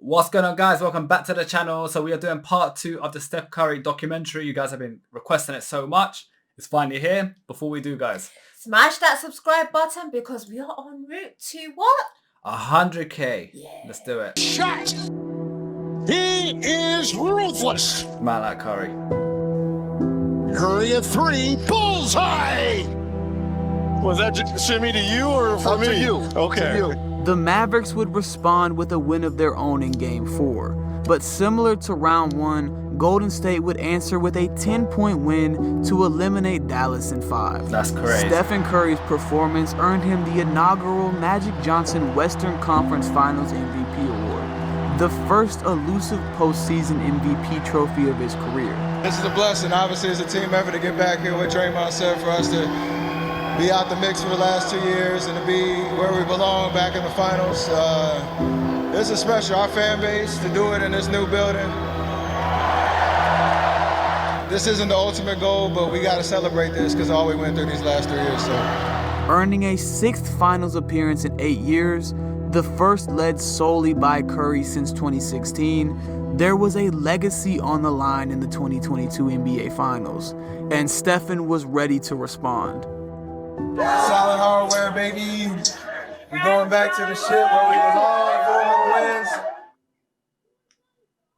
What's going on, guys? Welcome back to the channel. So we are doing part 2 of the Steph Curry documentary. You guys have been requesting it so much. It's finally here. Before we do, guys, smash that subscribe button because we are en route to what? 100k. Yeah. Let's do it. Shot. He is ruthless. Man like Curry. Curry at 3, bullseye. Was that shimmy to you or for me? To you. Okay. To you. The Mavericks would respond with a win of their own in Game 4. But similar to Round 1, Golden State would answer with a 10-point win to eliminate Dallas in 5. That's crazy. Stephen Curry's performance earned him the inaugural Magic Johnson Western Conference Finals MVP award, the first elusive postseason MVP trophy of his career. This is a blessing. Obviously, it's a team effort to get back here with Draymond said for us to be out the mix for the last 2 years and to be where we belong back in the finals. This is special. Our fan base, to do it in this new building. This isn't the ultimate goal, but we got to celebrate this because all we went through these last 3 years. So, earning a 6th finals appearance in 8 years, the first led solely by Curry since 2016, there was a legacy on the line in the 2022 NBA Finals, and Stephen was ready to respond. Solid hardware, baby. We're going back to the shit where we belong, 4 more wins.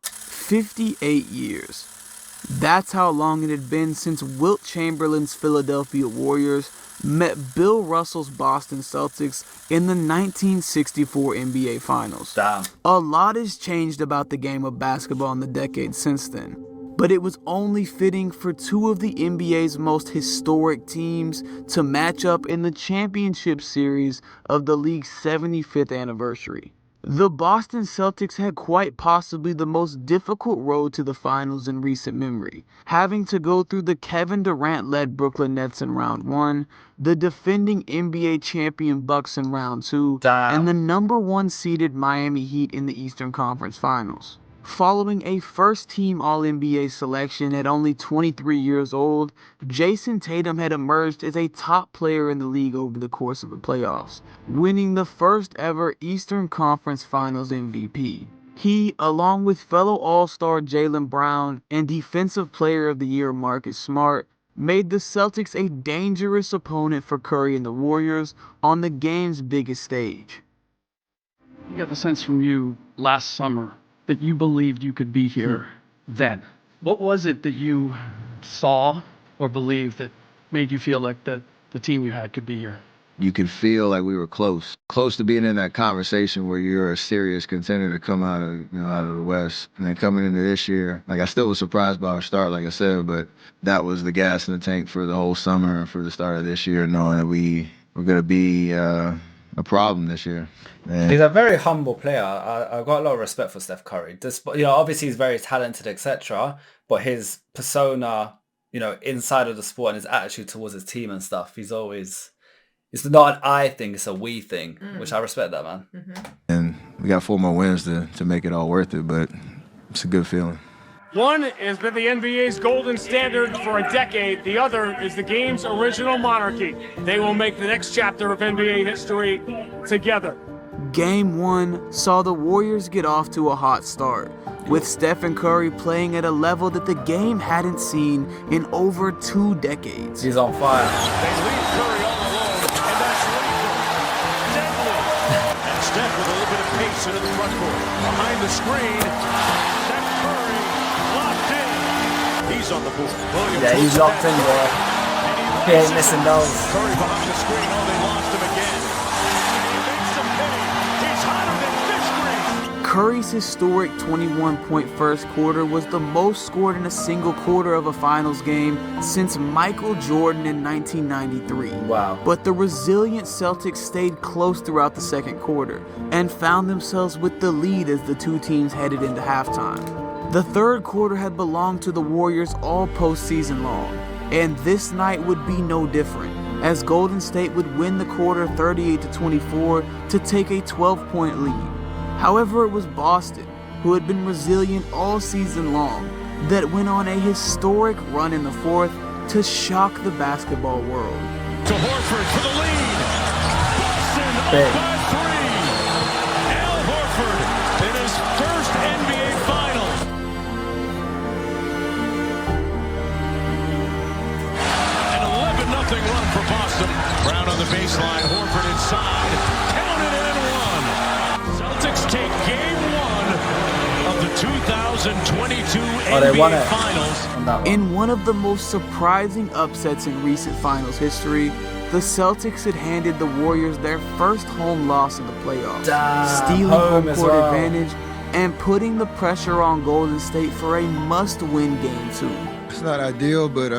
58 years. That's how long it had been since Wilt Chamberlain's Philadelphia Warriors met Bill Russell's Boston Celtics in the 1964 NBA Finals. Damn. A lot has changed about the game of basketball in the decades since then, but it was only fitting for 2 of the NBA's most historic teams to match up in the championship series of the league's 75th anniversary. The Boston Celtics had quite possibly the most difficult road to the finals in recent memory, having to go through the Kevin Durant-led Brooklyn Nets in Round 1, the defending NBA champion Bucks in Round 2, and the number 1 seeded Miami Heat in the Eastern Conference Finals. Following a first-team All-NBA selection at only 23 years old, Jason Tatum had emerged as a top player in the league over the course of the playoffs, winning the first ever Eastern Conference Finals MVP. He, along with fellow All-Star Jaylen Brown and Defensive Player of the Year Marcus Smart, made the Celtics a dangerous opponent for Curry and the Warriors on the game's biggest stage. I got the sense from you last summer that you believed you could be here then. What was it that you saw or believed that made you feel like the team you had could be here? You could feel like we were close to being in that conversation where you're a serious contender to come out of the West. And then coming into this year, like I still was surprised by our start, like I said, but that was the gas in the tank for the whole summer and for the start of this year, knowing that we were going to be a problem this year. He's a very humble player. I've got a lot of respect for Steph Curry. Obviously he's very talented, etc. But his persona, inside of the sport and his attitude towards his team and stuff, it's not an I thing, it's a we thing, which I respect that, man. Mm-hmm. And we got 4 more wins to make it all worth it, but it's a good feeling. One has been the NBA's golden standard for a decade. The other is the game's original monarchy. They will make the next chapter of NBA history together. Game 1 saw the Warriors get off to a hot start, with Stephen Curry playing at a level that the game hadn't seen in over 2 decades. He's on fire. They leave Curry all alone, and that's lethal. Deadly. And Steph with a little bit of pace into the front court. Behind the screen, Steph Curry locked in. He's on the board. Yeah, he's locked in, bro. He ain't missing those. Curry behind the screen. Oh, they lost him again. He makes the pay. He's hotter than fish grease. Curry's historic 21-point first quarter was the most scored in a single quarter of a finals game since Michael Jordan in 1993. Wow. But the resilient Celtics stayed close throughout the second quarter and found themselves with the lead as the 2 teams headed into halftime. The third quarter had belonged to the Warriors all postseason long, and this night would be no different, as Golden State would win the quarter 38-24 to take a 12-point lead. However, it was Boston, who had been resilient all season long, that went on a historic run in the fourth to shock the basketball world. To Horford for the lead. Boston up by 3. Al Horford in his first Oh, they won NBA it Finals. on that one. In one of the most surprising upsets in recent finals history, the Celtics had handed the Warriors their first home loss in the playoffs, Damn, stealing home home as court well. advantage and putting the pressure on Golden State for a must-win Game 2. It's not ideal, but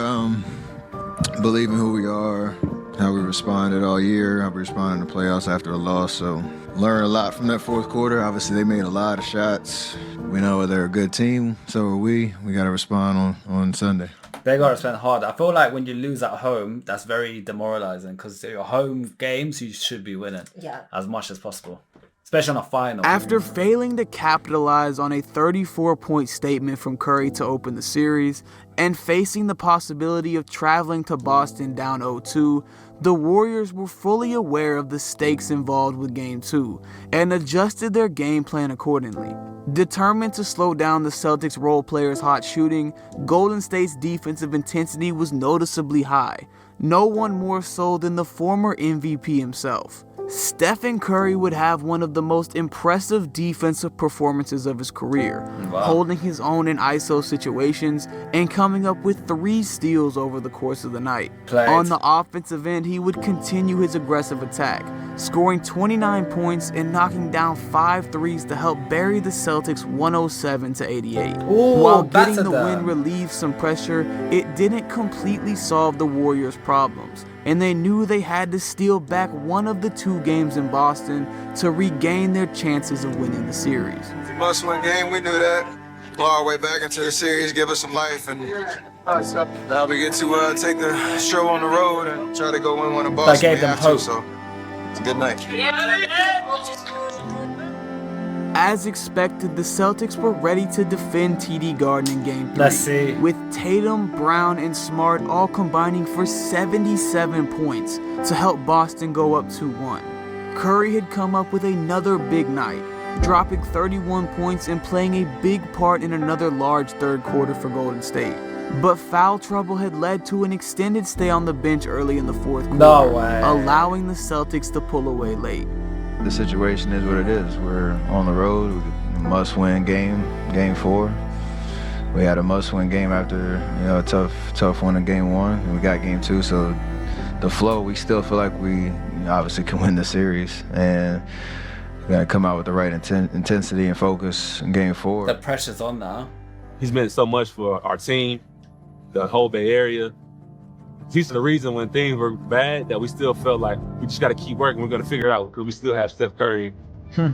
believe in who we are, how we responded all year, how we responded in the playoffs after a loss. So learned a lot from that fourth quarter. Obviously, they made a lot of shots. We know they're a good team, so are we. We got to respond on Sunday. They got to spend hard. I feel like when you lose at home, that's very demoralizing because your home games, you should be winning as much as possible, especially on a final. After failing to capitalize on a 34-point statement from Curry to open the series, and facing the possibility of traveling to Boston down 0-2, the Warriors were fully aware of the stakes involved with Game 2 and adjusted their game plan accordingly. Determined to slow down the Celtics' role players' hot shooting, Golden State's defensive intensity was noticeably high, no one more so than the former MVP himself. Stephen Curry would have one of the most impressive defensive performances of his career, holding his own in ISO situations and coming up with 3 steals over the course of the night. On the offensive end, he would continue his aggressive attack, scoring 29 points and knocking down 5 threes to help bury the Celtics 107-88. While getting the win relieved some pressure, it didn't completely solve the Warriors' problems, and they knew they had to steal back one of the 2 games in Boston to regain their chances of winning the series. It's a must-win game. We knew that. Claw our way back into the series, give us some life, and now we get to take the show on the road and try to go win one in Boston. That gave them hope. So it's a good night. As expected, the Celtics were ready to defend TD Garden in Game 3. Let's see. With Tatum, Brown, and Smart all combining for 77 points to help Boston go up 2-1. Curry had come up with another big night, dropping 31 points and playing a big part in another large third quarter for Golden State. But foul trouble had led to an extended stay on the bench early in the fourth quarter, allowing the Celtics to pull away late. The situation is what it is. We're on the road. Must-win game, Game 4. We had a must-win game after a tough one in Game 1, and we got Game 2. So the flow, we still feel like we obviously can win the series, and we gotta come out with the right intensity and focus in Game 4. The pressure's on now. He's meant so much for our team, the whole Bay Area. He's the reason when things were bad that we still felt like we just got to keep working. We're going to figure it out because we still have Steph Curry.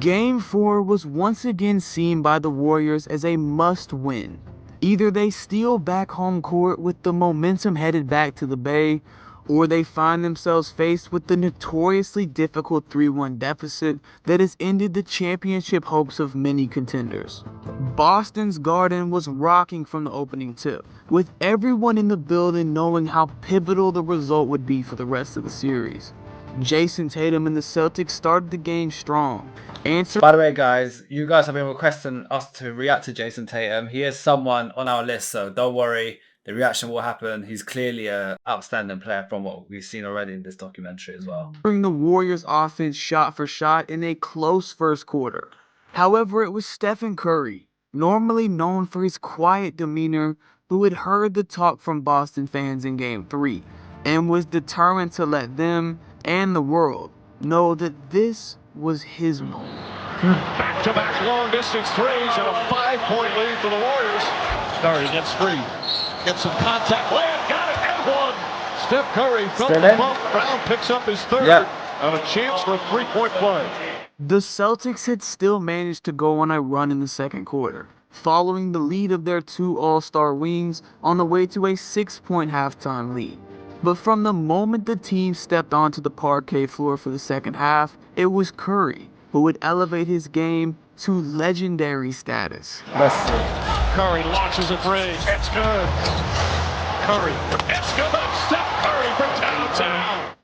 Game 4 was once again seen by the Warriors as a must-win. Either they steal back home court with the momentum headed back to the Bay, or they find themselves faced with the notoriously difficult 3-1 deficit that has ended the championship hopes of many contenders. Boston's Garden was rocking from the opening tip, with everyone in the building knowing how pivotal the result would be for the rest of the series. Jason Tatum and the Celtics started the game strong. By the way, guys, you guys have been requesting us to react to Jason Tatum. He is someone on our list, so don't worry. The reaction will happen. He's clearly an outstanding player from what we've seen already in this documentary as well. Bring the Warriors offense shot for shot in a close first quarter. However, it was Stephen Curry, normally known for his quiet demeanor, who had heard the talk from Boston fans in Game 3 and was determined to let them and the world know that this was his moment. Back-to-back long-distance threes and a 5-point lead for the Warriors. Curry gets 3. Gets some contact. Land got it and one. Steph Curry felt the bump. Brown picks up his 3rd. And a chance for a 3-point play. The Celtics had still managed to go on a run in the second quarter, following the lead of their 2 all-star wings on the way to a 6-point halftime lead. But from the moment the team stepped onto the parquet floor for the second half, it was Curry who would elevate his game to legendary status. Let's see. Curry launches a 3. It's good. Curry. It's good. Steph Curry from downtown.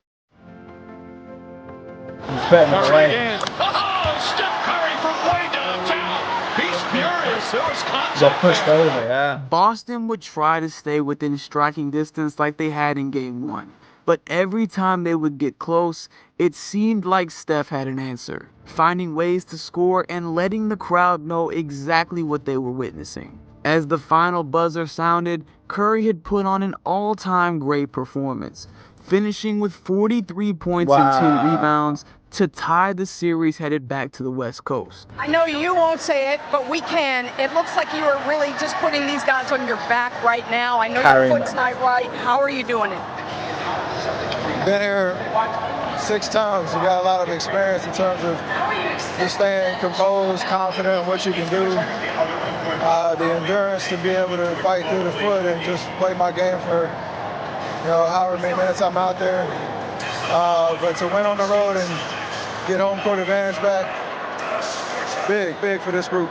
Curry again. Oh, Steph Curry from way downtown. He's furious. There was contact. Got pushed over, yeah. Boston would try to stay within striking distance like they had in Game 1. But every time they would get close, it seemed like Steph had an answer, finding ways to score and letting the crowd know exactly what they were witnessing. As the final buzzer sounded, Curry had put on an all-time great performance, finishing with 43 points and 10 rebounds to tie the series headed back to the West Coast. I know you won't say it, but we can. It looks like you are really just putting these guys on your back right now. I know your foot's not right. How are you doing it? Been here 6 times. You got a lot of experience in terms of just staying composed, confident in what you can do. The endurance to be able to fight through the foot and just play my game for, however many minutes I'm out there. But to win on the road and get home court advantage back, big for this group.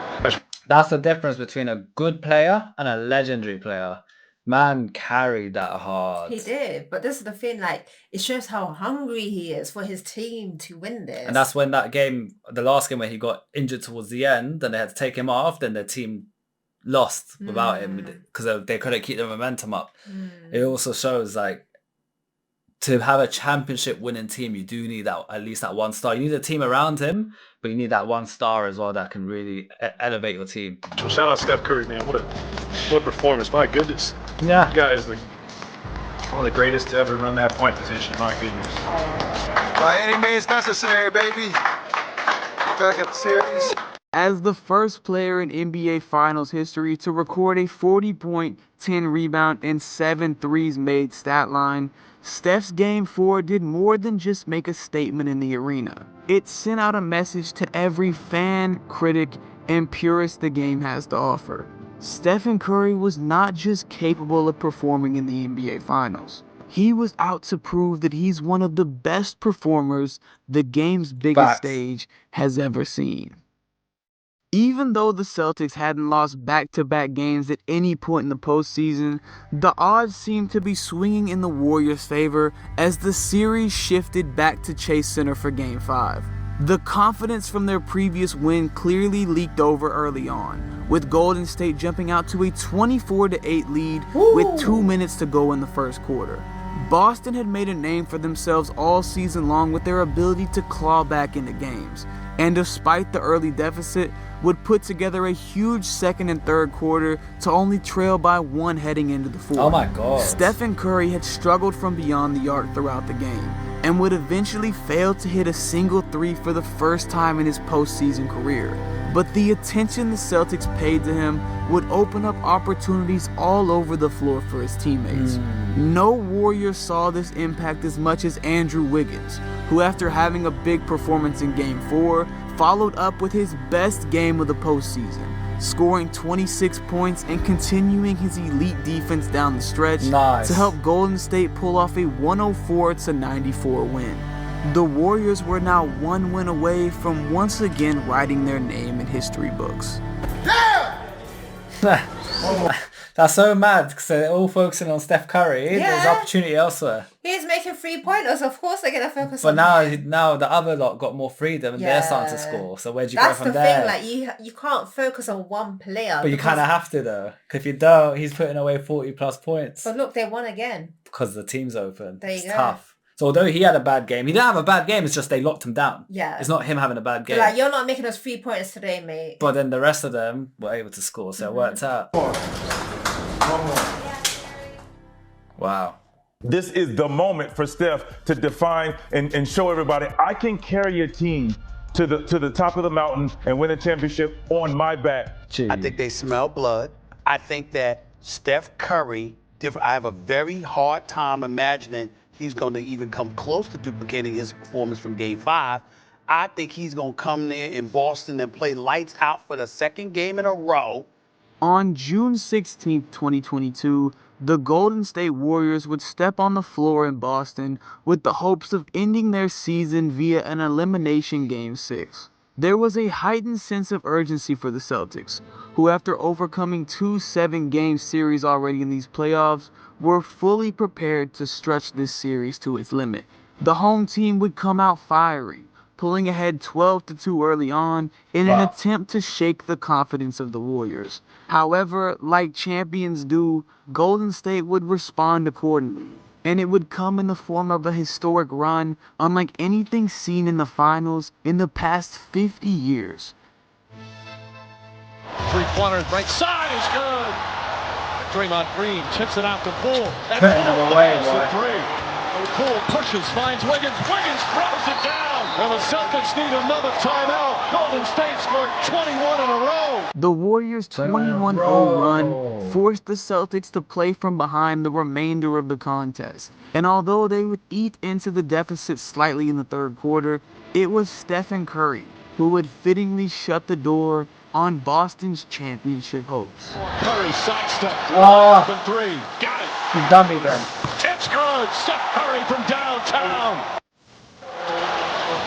That's the difference between a good player and a legendary player. Man carried that hard. He did, but this is the thing, like, it shows how hungry he is for his team to win this. And that's when that game, the last game where he got injured towards the end and they had to take him off, then the team lost without him because they couldn't keep the momentum up. It also shows, like, to have a championship winning team, you do need that, at least that one star. You need a team around him, but you need that one star as well that can really elevate your team. So shout out Steph Curry, man. What a performance. My goodness. Yeah. You guys are one of the greatest to ever run that point position. My goodness. By any means necessary, baby. Back at the series. As the first player in NBA Finals history to record a 40-point, 10-rebound, and 7 threes made stat line, Steph's Game 4 did more than just make a statement in the arena. It sent out a message to every fan, critic, and purist the game has to offer. Stephen Curry was not just capable of performing in the NBA Finals. He was out to prove that he's one of the best performers the game's biggest stage has ever seen. Even though the Celtics hadn't lost back-to-back games at any point in the postseason, the odds seemed to be swinging in the Warriors' favor as the series shifted back to Chase Center for Game 5. The confidence from their previous win clearly leaked over early on, with Golden State jumping out to a 24-8 lead with 2 minutes to go in the first quarter. Boston had made a name for themselves all season long with their ability to claw back into games, and despite the early deficit, would put together a huge second and third quarter to only trail by 1 heading into the fourth. Oh my God. Stephen Curry had struggled from beyond the arc throughout the game, and would eventually fail to hit a single three for the first time in his postseason career. But the attention the Celtics paid to him would open up opportunities all over the floor for his teammates. No Warrior saw this impact as much as Andrew Wiggins, who after having a big performance in Game 4, followed up with his best game of the postseason, scoring 26 points and continuing his elite defense down the stretch to help Golden State pull off a 104-94 win. The Warriors were now 1 win away from once again writing their name in history books. That's so mad because they're all focusing on Steph Curry. Yeah. There's opportunity elsewhere. He's making 3-pointers. Of course they're going to focus on But now the other lot got more freedom and they're starting to score. So where'd you go from there? That's the thing. Like, you can't focus on one player. But you kind of have to though. Because if you don't, he's putting away 40 plus points. But look, they won again. Because the team's open. There you it's go. tough. So although he had a bad game, he didn't have a bad game. It's just they locked him down. Yeah. It's not him having a bad game. Like, you're not making us 3-pointers today, mate. But then the rest of them were able to score. So it worked out. Wow. This is the moment for Steph to define and show everybody I can carry a team to the top of the mountain and win a championship on my back. Jeez. I think they smell blood. I think that Steph Curry, I have a very hard time imagining he's going to even come close to duplicating his performance from Game 5. I think he's going to come there in Boston and play lights out for the second game in a row. On June 16, 2022, the Golden State Warriors would step on the floor in Boston with the hopes of ending their season via an elimination Game 6. There was a heightened sense of urgency for the Celtics, who after overcoming 2 7-game series already in these playoffs, were fully prepared to stretch this series to its limit. The home team would come out firing, pulling ahead 12-2 early on in an attempt to shake the confidence of the Warriors. However, like champions do, Golden State would respond accordingly, and it would come in the form of a historic run unlike anything seen in the finals in the past 50 years. 3 corner, right side is good. Draymond Green tips it out to Poole. And Putting them away, Poole boy. three. Poole pushes, finds Wiggins. Wiggins throws it down. And the Celtics need another timeout. Golden State scored 21 in a row. The Warriors' 21-0 run forced the Celtics to play from behind the remainder of the contest. And although they would eat into the deficit slightly in the third quarter, it was Stephen Curry who would fittingly shut the door on Boston's championship hopes. Curry sidestep. Oh, Open three. Got it. he's done me then. It's good. Steph Curry from downtown.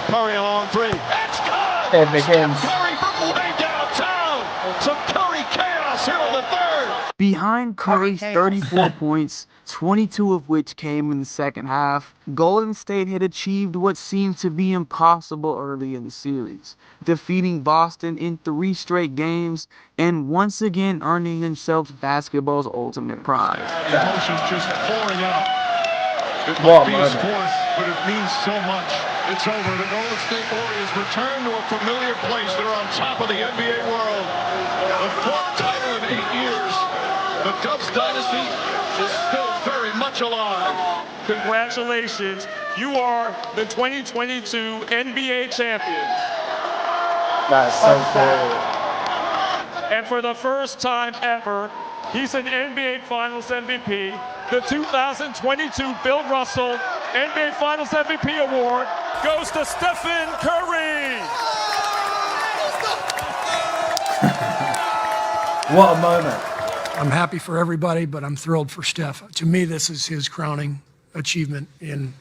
Curry along three. It's good. It begins. Curry from way downtown. Some Curry chaos here in the third. Behind Curry's 34 points, 22 of which came in the second half, Golden State had achieved what seemed to be impossible early in the series, defeating Boston in 3 straight games and once again earning themselves basketball's ultimate prize. Emotions just pouring out. It What might be a a moment. sport, but it means so much. It's over. The Golden State Warriors return to a familiar place. They're on top of the NBA world. The 4th title in 8 years. The Cubs dynasty is still very much alive. Congratulations. You are the 2022 NBA champions. That's so cool. And for the first time ever, he's an NBA Finals MVP. The 2022 Bill Russell NBA Finals MVP award goes to Stephen Curry. What a moment. I'm happy for everybody, but I'm thrilled for Steph. To me, this is his crowning achievement in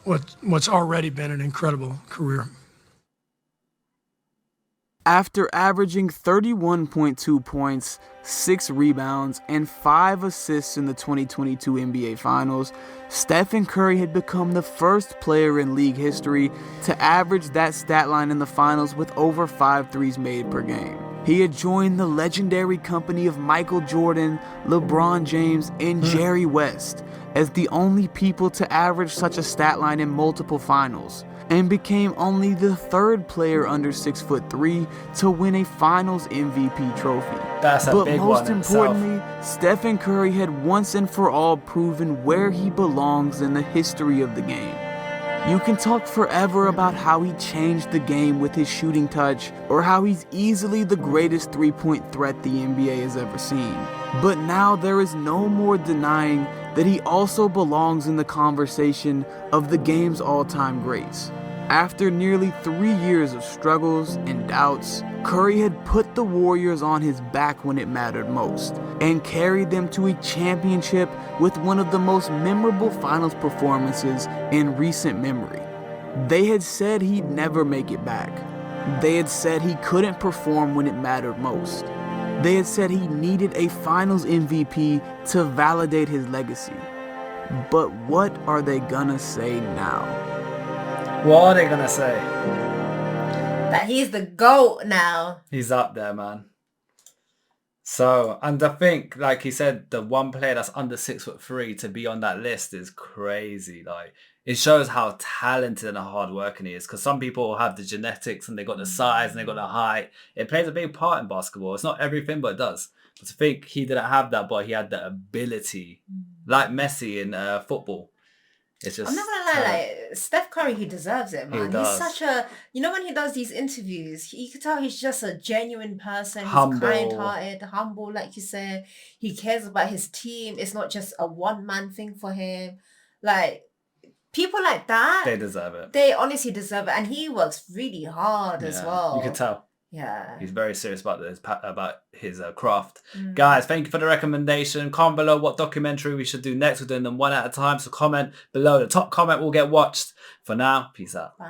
what's already been an incredible career. After averaging 31.2 points, 6 rebounds, and 5 assists in the 2022 NBA Finals, Stephen Curry had become the first player in league history to average that stat line in the finals with over 5 threes made per game. He had joined the legendary company of Michael Jordan, LeBron James, and Jerry West as the only people to average such a stat line in multiple finals, and became only the 3rd player under 6'3" to win a Finals MVP trophy. That's a but big most one in itself. importantly, Stephen Curry had once and for all proven where he belongs in the history of the game. You can talk forever about how he changed the game with his shooting touch, or how he's easily the greatest 3-point threat the NBA has ever seen. But now there is no more denying that he also belongs in the conversation of the game's all-time greats. After nearly 3 years of struggles and doubts, Curry had put the Warriors on his back when it mattered most, and carried them to a championship with one of the most memorable finals performances in recent memory. They had said he'd never make it back. They had said he couldn't perform when it mattered most. They had said he needed a finals MVP to validate his legacy. But what are they gonna say now? What are they gonna say? That he's the GOAT now. He's up there, man. So, and I think, like he said, the one player that's under 6'3" to be on that list is crazy. Like, it shows how talented and hard working he is. Because some people have the genetics and they got the size and they got the height. It plays a big part in basketball. It's not everything, but it does. But to think he didn't have that, but he had the ability, like Messi in football. It's just. I'm not gonna lie, like Steph Curry, he deserves it, man. He does. He's such a, when he does these interviews, you can tell he's just a genuine person. He's Humble. kind-hearted, humble, like you said. He cares about his team. It's not just a one-man thing for him. Like, people like that, They deserve it. they honestly deserve it, and he works really hard as Yeah, well. You can tell. Yeah. He's very serious about his craft. Guys, thank you for the recommendation. Comment below what documentary we should do next. We're doing them one at a time. So comment below. The top comment will get watched. For now, peace out. Bye.